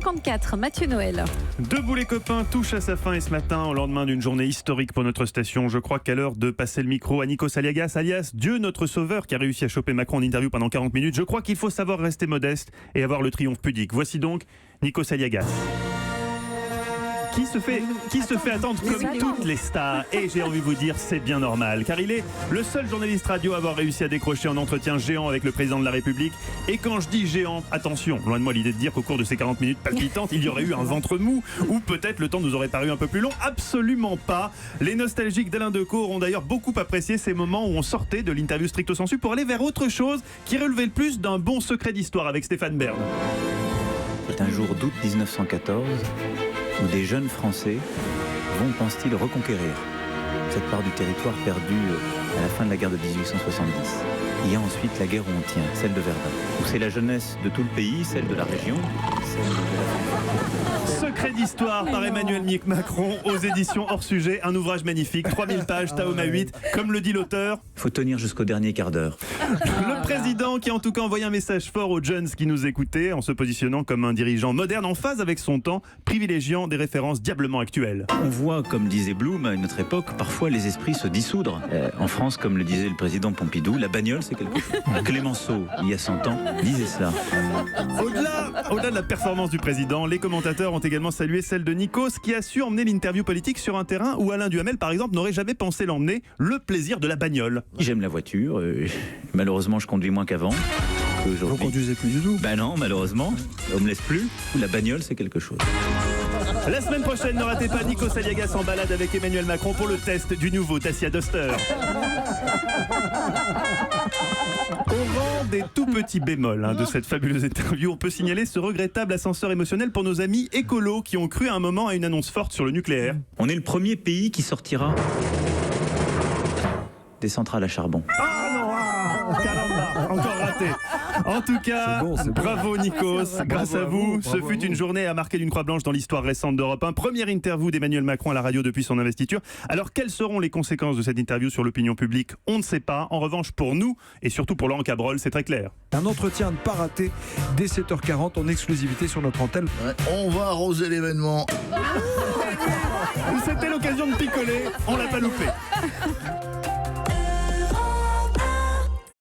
7h54. Mathieu Noël. Debout les copains touche à sa fin et ce matin, au lendemain d'une journée historique pour notre station, je crois qu'à l'heure de passer le micro à Nikos Aliagas, alias Dieu notre sauveur qui a réussi à choper Macron en interview pendant 40 minutes, je crois qu'il faut savoir rester modeste et avoir le triomphe pudique. Voici donc Nikos Aliagas. Qui se fait attendre comme toutes les stars. Et j'ai envie de vous dire, c'est bien normal. Car il est le seul journaliste radio à avoir réussi à décrocher un entretien géant avec le président de la République. Et quand je dis géant, attention, loin de moi l'idée de dire qu'au cours de ces 40 minutes palpitantes, il y aurait eu un ventre mou. Ou peut-être le temps nous aurait paru un peu plus long. Absolument pas. Les nostalgiques d'Alain Decaux auront d'ailleurs beaucoup apprécié ces moments où on sortait de l'interview stricto sensu pour aller vers autre chose qui relevait le plus d'un bon secret d'histoire avec Stéphane Bern. C'est un jour d'août 1914 où des jeunes Français vont, pense-t-il, reconquérir cette part du territoire perdue à la fin de la guerre de 1870. Il y a ensuite la guerre où on tient, celle de Verdun, où c'est la jeunesse de tout le pays, celle de la région, celle de la... Secret d'histoire par Emmanuel Macron aux éditions Hors Sujet, un ouvrage magnifique, 3000 pages, Tahoma 8, comme le dit l'auteur. Il faut tenir jusqu'au dernier quart d'heure. Le président qui a en tout cas envoyé un message fort aux jeunes qui nous écoutaient en se positionnant comme un dirigeant moderne en phase avec son temps, privilégiant des références diablement actuelles. On voit, comme disait Blum à une autre époque, parfois les esprits se dissoudre. En France, comme le disait le président Pompidou, la bagnole c'est quelque chose. Clémenceau, il y a 100 ans, disait cela. Au-delà de la performance du président, les commentateurs ont également salué celle de Nikos qui a su emmener l'interview politique sur un terrain où Alain Duhamel par exemple n'aurait jamais pensé l'emmener, le plaisir de la bagnole. J'aime la voiture, malheureusement je conduis moins qu'avant. Vous conduisez plus du tout? Ben non, malheureusement, on me laisse plus. La bagnole c'est quelque chose. La semaine prochaine, ne ratez pas Nikos Aliagas en balade avec Emmanuel Macron pour le test du nouveau Dacia Duster. Au rang des tout petits bémols de cette fabuleuse interview, on peut signaler ce regrettable ascenseur émotionnel pour nos amis écolos qui ont cru à un moment à une annonce forte sur le nucléaire. On est le premier pays qui sortira des centrales à charbon. Caramba, encore raté. En tout cas, bravo Nikos. Grâce à vous, ce fut une journée à marquer d'une croix blanche dans l'histoire récente d'Europe 1. Première interview d'Emmanuel Macron à la radio depuis son investiture. Alors, quelles seront les conséquences de cette interview sur l'opinion publique? On ne sait pas. En revanche, pour nous, et surtout pour Laurent Cabrol, c'est très clair. Un entretien à ne pas rater dès 7h40 en exclusivité sur notre antenne. Ouais, on va arroser l'événement. C'était l'occasion de picoler. On l'a pas loupé.